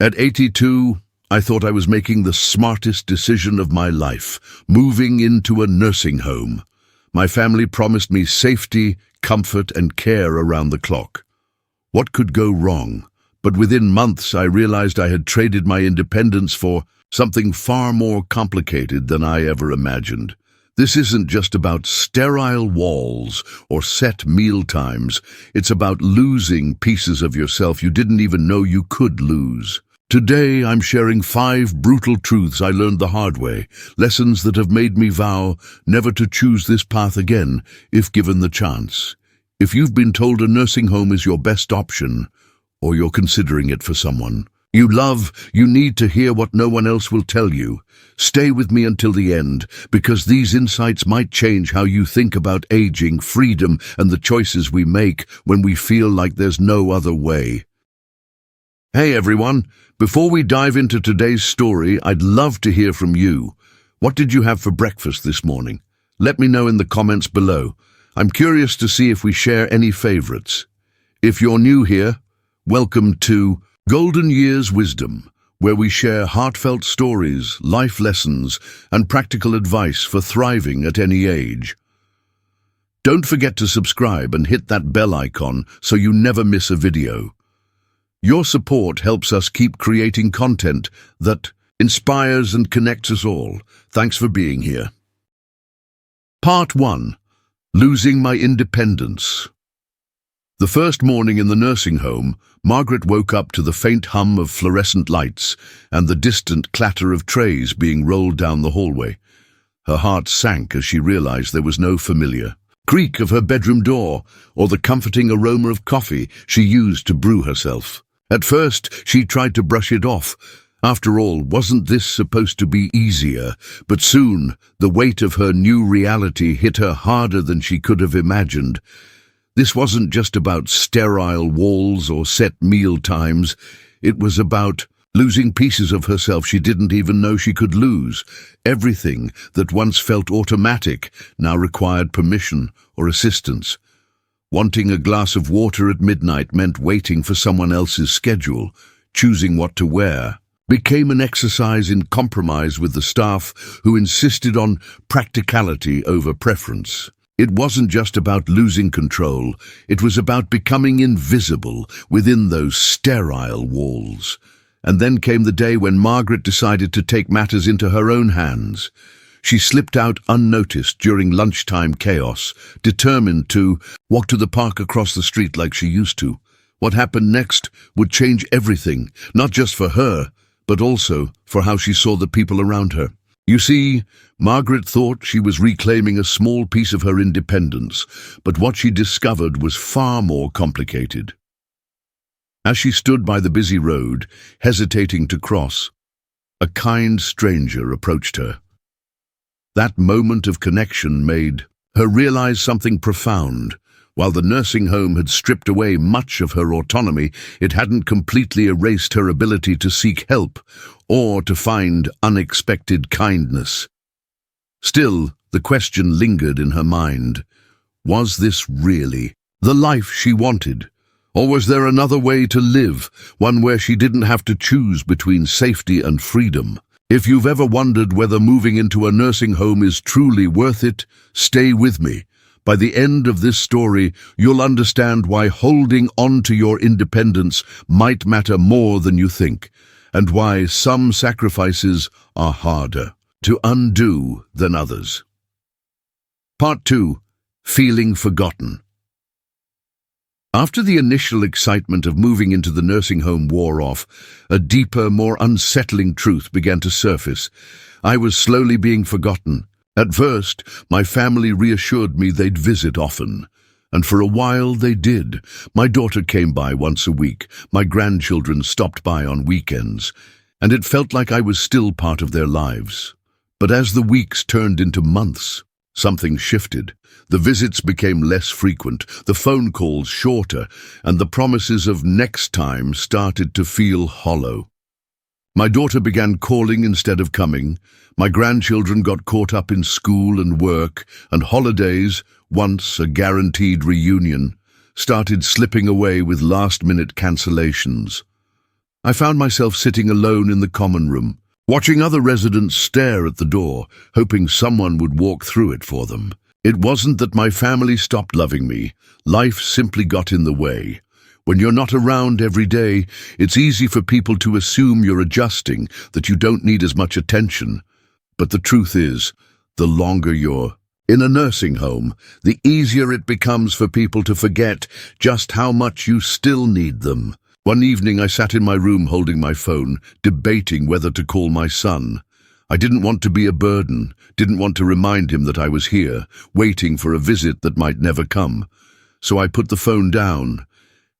At 82, I thought I was making the smartest decision of my life, moving into a nursing home. My family promised me safety, comfort, and care around the clock. What could go wrong? But within months, I realized I had traded my independence for something far more complicated than I ever imagined. This isn't just about sterile walls or set meal times. It's about losing pieces of yourself you didn't even know you could lose. Today, I'm sharing 5 brutal truths I learned the hard way, lessons that have made me vow never to choose this path again if given the chance. If you've been told a nursing home is your best option, or you're considering it for someone you love, you need to hear what no one else will tell you. Stay with me until the end, because these insights might change how you think about aging, freedom, and the choices we make when we feel like there's no other way. Hey everyone, before we dive into today's story, I'd love to hear from you. What did you have for breakfast this morning? Let me know in the comments below. I'm curious to see if we share any favorites. If you're new here, welcome to Golden Years Wisdom, where we share heartfelt stories, life lessons, and practical advice for thriving at any age. Don't forget to subscribe and hit that bell icon so you never miss a video. Your support helps us keep creating content that inspires and connects us all. Thanks for being here. Part 1. Losing my independence. The first morning in the nursing home, Margaret woke up to the faint hum of fluorescent lights and the distant clatter of trays being rolled down the hallway. Her heart sank as she realized there was no familiar creak of her bedroom door or the comforting aroma of coffee she used to brew herself. At first, she tried to brush it off. After all, wasn't this supposed to be easier? But soon, the weight of her new reality hit her harder than she could have imagined. This wasn't just about sterile walls or set meal times. It was about losing pieces of herself she didn't even know she could lose. Everything that once felt automatic now required permission or assistance. Wanting a glass of water at midnight meant waiting for someone else's schedule. Choosing what to wear became an exercise in compromise with the staff who insisted on practicality over preference. It wasn't just about losing control, it was about becoming invisible within those sterile walls. And then came the day when Margaret decided to take matters into her own hands. She slipped out unnoticed during lunchtime chaos, determined to walk to the park across the street like she used to. What happened next would change everything, not just for her, but also for how she saw the people around her. You see, Margaret thought she was reclaiming a small piece of her independence, but what she discovered was far more complicated. As she stood by the busy road, hesitating to cross, a kind stranger approached her. That moment of connection made her realize something profound. While the nursing home had stripped away much of her autonomy, it hadn't completely erased her ability to seek help or to find unexpected kindness. Still, the question lingered in her mind. Was this really the life she wanted? Or was there another way to live, one where she didn't have to choose between safety and freedom? If you've ever wondered whether moving into a nursing home is truly worth it, stay with me. By the end of this story, you'll understand why holding on to your independence might matter more than you think, and why some sacrifices are harder to undo than others. Part 2. Feeling forgotten. After the initial excitement of moving into the nursing home wore off, a deeper, more unsettling truth began to surface. I was slowly being forgotten. At first, my family reassured me they'd visit often, and for a while they did. My daughter came by once a week, my grandchildren stopped by on weekends, and it felt like I was still part of their lives. But as the weeks turned into months, something shifted. The visits became less frequent, the phone calls shorter, and the promises of next time started to feel hollow. My daughter began calling instead of coming. My grandchildren got caught up in school and work, and holidays, once a guaranteed reunion, started slipping away with last-minute cancellations. I found myself sitting alone in the common room, watching other residents stare at the door, hoping someone would walk through it for them. It wasn't that my family stopped loving me. Life simply got in the way. When you're not around every day, it's easy for people to assume you're adjusting, that you don't need as much attention. But the truth is, the longer you're in a nursing home, the easier it becomes for people to forget just how much you still need them. One evening I sat in my room holding my phone, debating whether to call my son. I didn't want to be a burden, didn't want to remind him that I was here, waiting for a visit that might never come. So I put the phone down,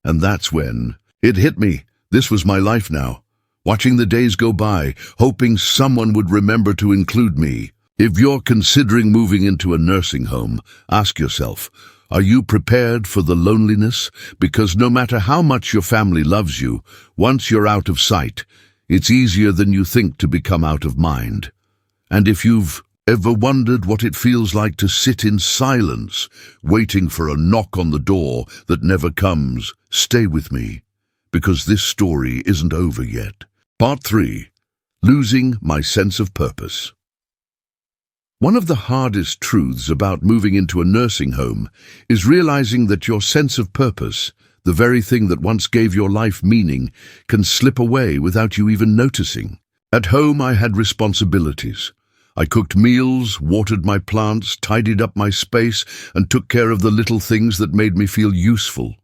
and that's when it hit me. This was my life now. Watching the days go by, hoping someone would remember to include me. If you're considering moving into a nursing home, ask yourself, are you prepared for the loneliness? Because no matter how much your family loves you, once you're out of sight, it's easier than you think to become out of mind. And if you've ever wondered what it feels like to sit in silence, waiting for a knock on the door that never comes, stay with me, because this story isn't over yet. Part 3. Losing my sense of purpose. One of the hardest truths about moving into a nursing home is realizing that your sense of purpose, the very thing that once gave your life meaning, can slip away without you even noticing. At home, I had responsibilities. I cooked meals, watered my plants, tidied up my space, and took care of the little things that made me feel useful.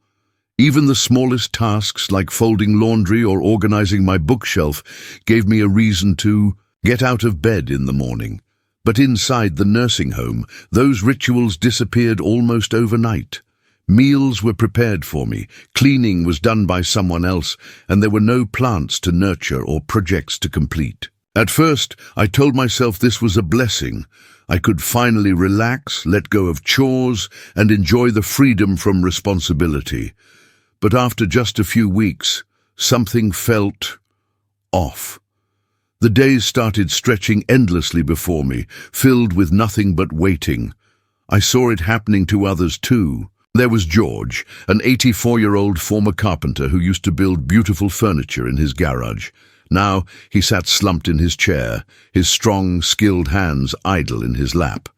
Even the smallest tasks like folding laundry or organizing my bookshelf gave me a reason to get out of bed in the morning. But inside the nursing home, those rituals disappeared almost overnight. Meals were prepared for me, cleaning was done by someone else, and there were no plants to nurture or projects to complete. At first, I told myself this was a blessing. I could finally relax, let go of chores, and enjoy the freedom from responsibility. But after just a few weeks, something felt off. The days started stretching endlessly before me, filled with nothing but waiting. I saw it happening to others too. There was George, an 84-year-old former carpenter who used to build beautiful furniture in his garage. Now he sat slumped in his chair, his strong, skilled hands idle in his lap.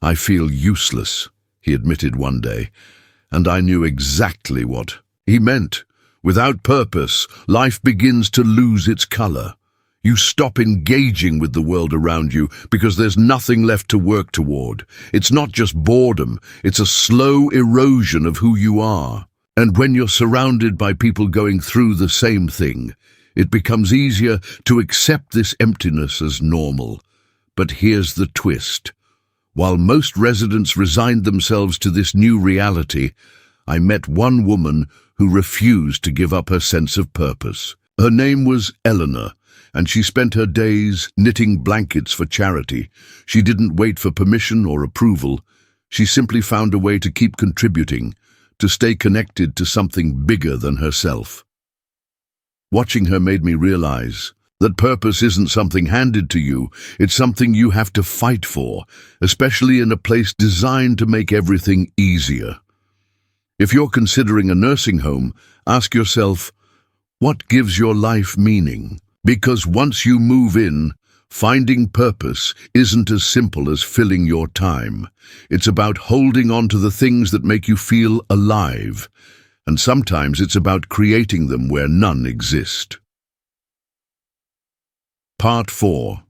"I feel useless," he admitted one day, and I knew exactly what he meant. Without purpose, life begins to lose its color. You stop engaging with the world around you because there's nothing left to work toward. It's not just boredom, it's a slow erosion of who you are. And when you're surrounded by people going through the same thing, it becomes easier to accept this emptiness as normal. But here's the twist. While most residents resigned themselves to this new reality, I met one woman who refused to give up her sense of purpose. Her name was Eleanor, and she spent her days knitting blankets for charity. She didn't wait for permission or approval. She simply found a way to keep contributing, to stay connected to something bigger than herself. Watching her made me realize that purpose isn't something handed to you, it's something you have to fight for, especially in a place designed to make everything easier. If you're considering a nursing home, ask yourself, what gives your life meaning? Because once you move in, finding purpose isn't as simple as filling your time. It's about holding on to the things that make you feel alive, and sometimes it's about creating them where none exist. Part 4.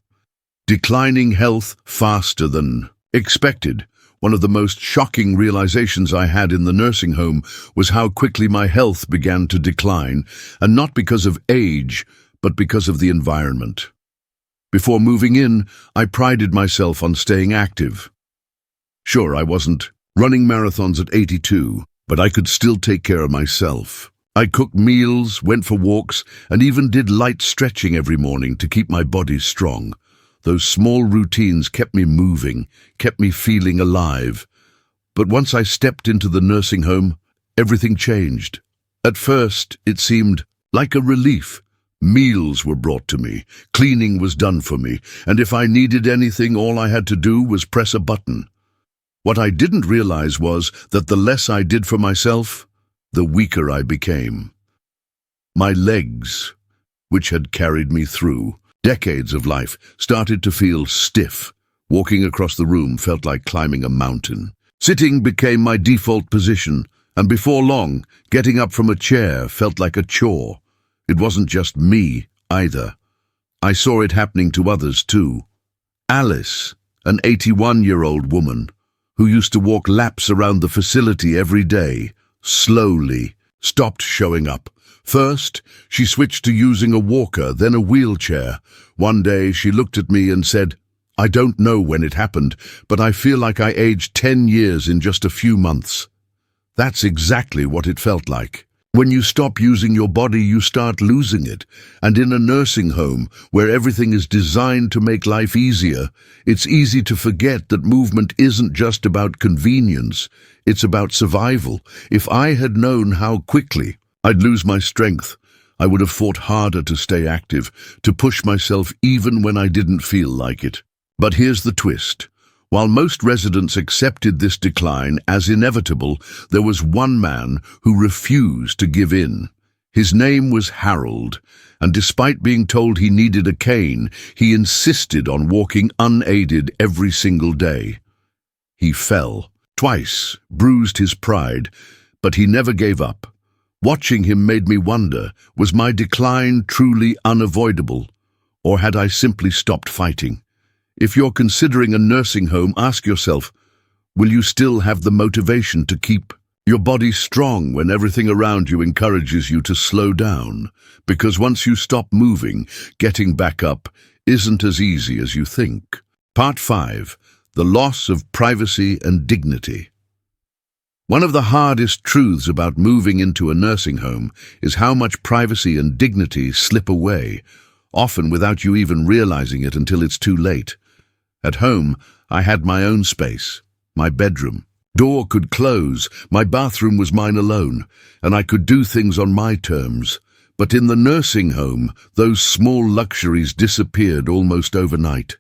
Declining health faster than expected. One of the most shocking realizations I had in the nursing home was how quickly my health began to decline, and not because of age, but because of the environment. Before moving in, I prided myself on staying active. Sure, I wasn't running marathons at 82, but I could still take care of myself. I cooked meals, went for walks, and even did light stretching every morning to keep my body strong. Those small routines kept me moving, kept me feeling alive. But once I stepped into the nursing home, everything changed. At first, it seemed like a relief. Meals were brought to me, cleaning was done for me, and if I needed anything, all I had to do was press a button. What I didn't realize was that the less I did for myself, the weaker I became. My legs which had carried me through. Decades of life started to feel stiff. Walking across the room felt like climbing a mountain. Sitting became my default position, and before long, getting up from a chair felt like a chore. It wasn't just me, either. I saw it happening to others too. Alice, an 81-year-old woman, who used to walk laps around the facility every day, slowly stopped showing up. First, she switched to using a walker, then a wheelchair. One day, she looked at me and said, "I don't know when it happened, but I feel like I aged 10 years in just a few months." That's exactly what it felt like. When you stop using your body, you start losing it. And in a nursing home, where everything is designed to make life easier, it's easy to forget that movement isn't just about convenience. It's about survival. If I had known how quickly I'd lose my strength, I would have fought harder to stay active, to push myself even when I didn't feel like it. But here's the twist. While most residents accepted this decline as inevitable, there was one man who refused to give in. His name was Harold, and despite being told he needed a cane, he insisted on walking unaided every single day. He fell twice, bruised his pride, but he never gave up. Watching him made me wonder, was my decline truly unavoidable, or had I simply stopped fighting? If you're considering a nursing home, ask yourself, will you still have the motivation to keep your body strong when everything around you encourages you to slow down? Because once you stop moving, getting back up isn't as easy as you think. Part 5. The loss of privacy and dignity. One of the hardest truths about moving into a nursing home is how much privacy and dignity slip away, often without you even realizing it until it's too late. At home, I had my own space, my bedroom. Door could close, my bathroom was mine alone, and I could do things on my terms. But in the nursing home, those small luxuries disappeared almost overnight.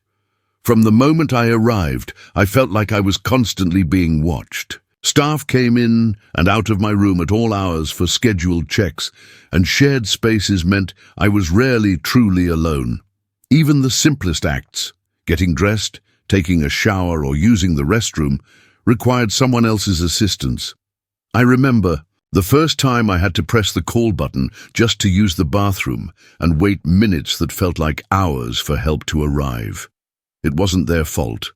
From the moment I arrived, I felt like I was constantly being watched. Staff came in and out of my room at all hours for scheduled checks, and shared spaces meant I was rarely truly alone. Even the simplest acts, getting dressed, taking a shower, or using the restroom, required someone else's assistance. I remember the first time I had to press the call button just to use the bathroom and wait minutes that felt like hours for help to arrive. It wasn't their fault.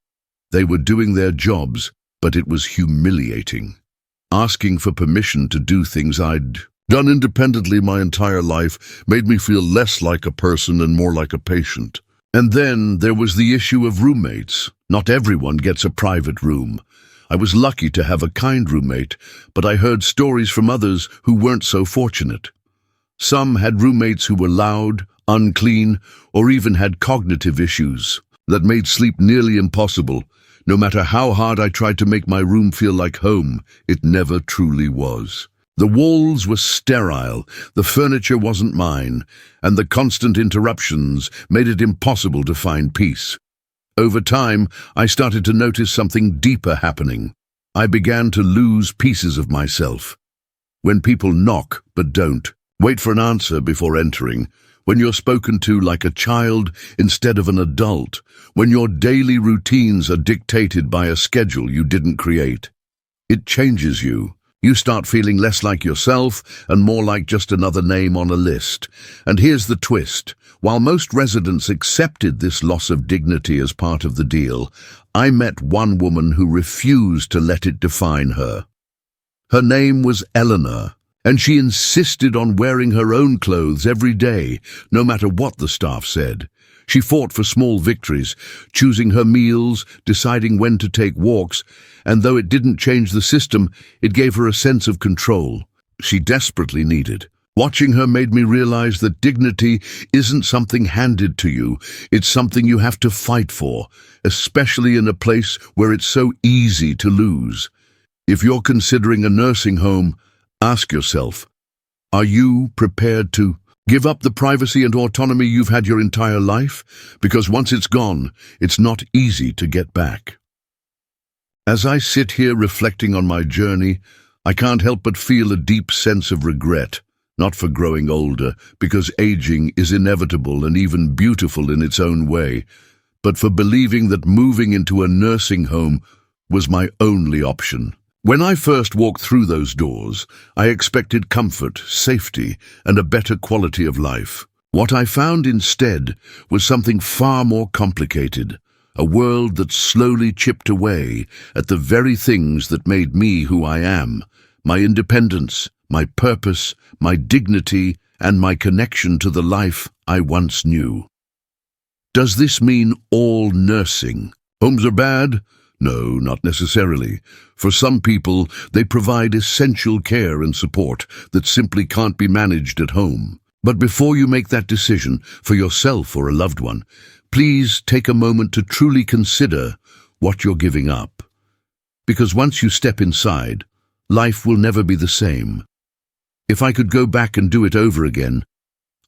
They were doing their jobs, but it was humiliating. Asking for permission to do things I'd done independently my entire life made me feel less like a person and more like a patient. And then there was the issue of roommates. Not everyone gets a private room. I was lucky to have a kind roommate, but I heard stories from others who weren't so fortunate. Some had roommates who were loud, unclean, or even had cognitive issues that made sleep nearly impossible. No matter how hard I tried to make my room feel like home, it never truly was. The walls were sterile, the furniture wasn't mine, and the constant interruptions made it impossible to find peace. Over time, I started to notice something deeper happening. I began to lose pieces of myself. When people knock but don't, wait for an answer before entering, when you're spoken to like a child instead of an adult, when your daily routines are dictated by a schedule you didn't create, it changes you. You start feeling less like yourself and more like just another name on a list. And here's the twist. While most residents accepted this loss of dignity as part of the deal, I met one woman who refused to let it define her. Her name was Eleanor, and she insisted on wearing her own clothes every day, no matter what the staff said. She fought for small victories, choosing her meals, deciding when to take walks, and though it didn't change the system, it gave her a sense of control she desperately needed. Watching her made me realize that dignity isn't something handed to you, it's something you have to fight for, especially in a place where it's so easy to lose. If you're considering a nursing home, ask yourself, are you prepared to give up the privacy and autonomy you've had your entire life? Because once it's gone, it's not easy to get back. As I sit here reflecting on my journey, I can't help but feel a deep sense of regret. not for growing older, because aging is inevitable and even beautiful in its own way, but for believing that moving into a nursing home was my only option. When I first walked through those doors, I expected comfort, safety, and a better quality of life. What I found instead was something far more complicated, a world that slowly chipped away at the very things that made me who I am, my independence, my purpose, my dignity, and my connection to the life I once knew. Does this mean all nursing homes are bad? No, not necessarily. For some people, they provide essential care and support that simply can't be managed at home. But before you make that decision for yourself or a loved one, please take a moment to truly consider what you're giving up. Because once you step inside, life will never be the same. If I could go back and do it over again,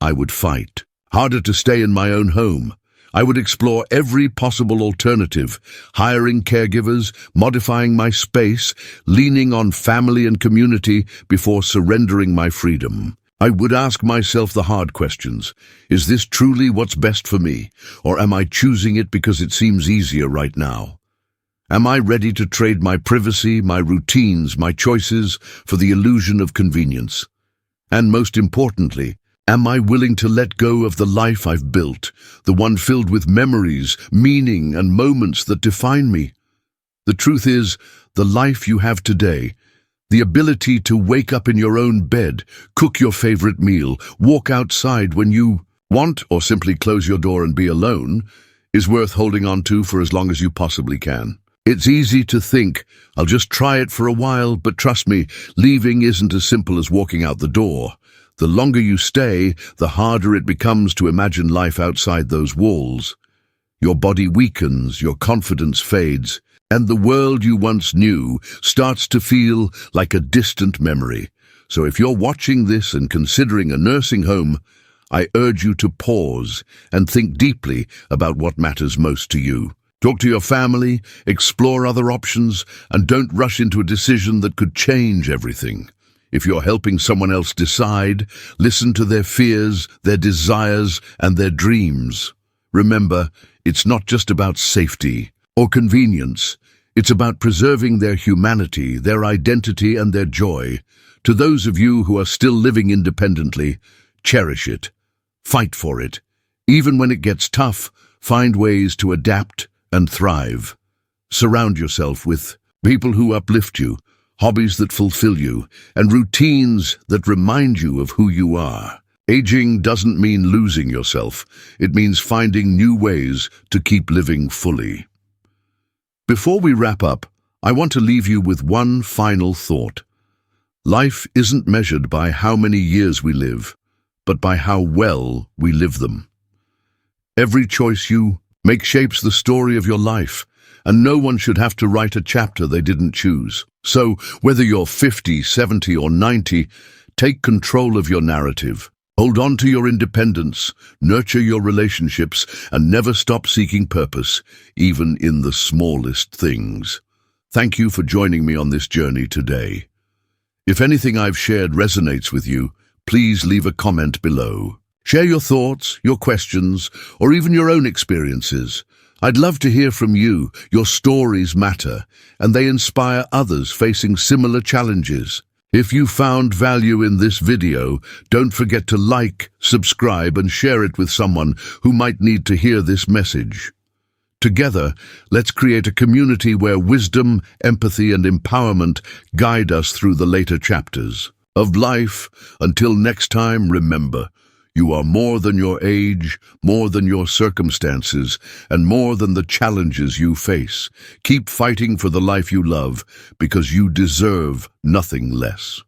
I would fight harder to stay in my own home. I would explore every possible alternative, hiring caregivers, modifying my space, leaning on family and community before surrendering my freedom. I would ask myself the hard questions. Is this truly what's best for me, or am I choosing it because it seems easier right now? Am I ready to trade my privacy, my routines, my choices for the illusion of convenience? And most importantly, am I willing to let go of the life I've built, the one filled with memories, meaning, and moments that define me? The truth is, the life you have today, the ability to wake up in your own bed, cook your favorite meal, walk outside when you want, or simply close your door and be alone, is worth holding on to for as long as you possibly can. It's easy to think, I'll just try it for a while, but trust me, leaving isn't as simple as walking out the door. The longer you stay, the harder it becomes to imagine life outside those walls. Your body weakens, your confidence fades, and the world you once knew starts to feel like a distant memory. So if you're watching this and considering a nursing home, I urge you to pause and think deeply about what matters most to you. Talk to your family, explore other options, and don't rush into a decision that could change everything. If you're helping someone else decide, listen to their fears, their desires, and their dreams. Remember, it's not just about safety or convenience. It's about preserving their humanity, their identity, and their joy. To those of you who are still living independently, cherish it. Fight for it. Even when it gets tough, find ways to adapt and thrive. Surround yourself with people who uplift you, hobbies that fulfill you, and routines that remind you of who you are. Aging doesn't mean losing yourself. It means finding new ways to keep living fully. Before we wrap up, I want to leave you with one final thought. Life isn't measured by how many years we live, but by how well we live them. Every choice you make shapes the story of your life, and no one should have to write a chapter they didn't choose. So, whether you're 50, 70, or 90, take control of your narrative. Hold on to your independence, nurture your relationships, and never stop seeking purpose, even in the smallest things. Thank you for joining me on this journey today. If anything I've shared resonates with you, please leave a comment below. Share your thoughts, your questions, or even your own experiences. I'd love to hear from you. Your stories matter, and they inspire others facing similar challenges. If you found value in this video, don't forget to like, subscribe, and share it with someone who might need to hear this message. Together, let's create a community where wisdom, empathy, and empowerment guide us through the later chapters of life. Until next time, remember, you are more than your age, more than your circumstances, and more than the challenges you face. Keep fighting for the life you love, because you deserve nothing less.